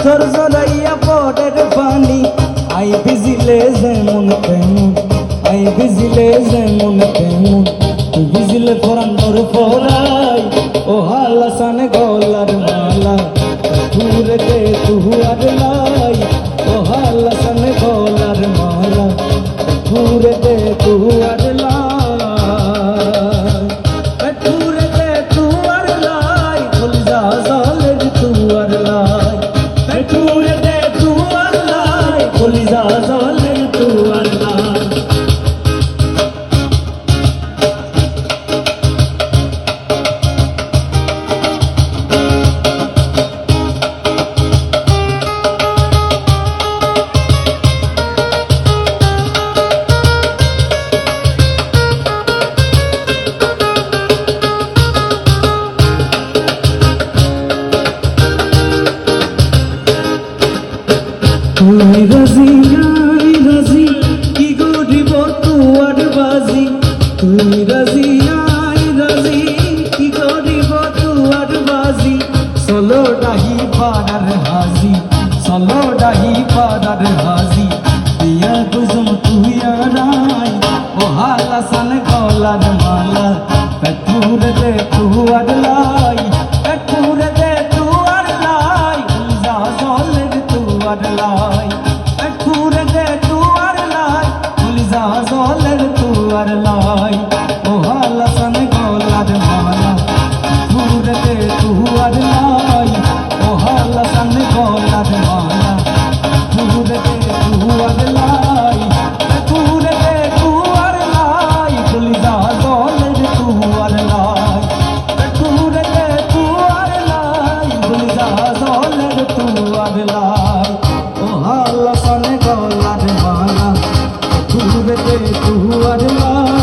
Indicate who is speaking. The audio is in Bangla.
Speaker 1: পাথর জড়াইয়া পরের পানি আই ভিজিলে যেমন তেমন আই ভিজিলে যেমন তেমন তুই ভিজিলে ফরান তোর ফরাই ও হালাসান গলার মালা তুরে দে তুয়ার লাই ও হালাসান গলার মালা তুরে দে তুয়ার লাই তুরে দে তুয়ার লাই কলিজা জলের তুয়ার লাই তুরে দে তুয়ার লাই কলিজা জলের তুয়ার লাই তুই রাজি আই রাজি কি গরিব তুয়ার বাজি তুই রাজি আই রাজি কি গরিব তুয়ার বাজি চলো ডাহি পাড়ার হাজি চলো ডাহি পাড়ার হাজি দিয়া বুঝম তুই আড়াই ও হালাসান গলার মালা পেটুর দে তুয়ার লাই পেটুর দে তুয়ার লাই যা জলের তুয়ার লাই পেটুর দে তুয়ার লাই যা জলের তুয়ার লাই ও হালাসান গলার মালা পেটুর দে তুয়ার লাই ও হালাসান গলার মালা পেটুর দে তুয়ার লাই পেটুর দে তুয়ার লাই যা জলের তুয়ার লাই পেটুর দে তুয়ার লাই যা জলের তুয়ার লাই ও হালাসান গলার মালা পেটুর দে তুয়ার লাই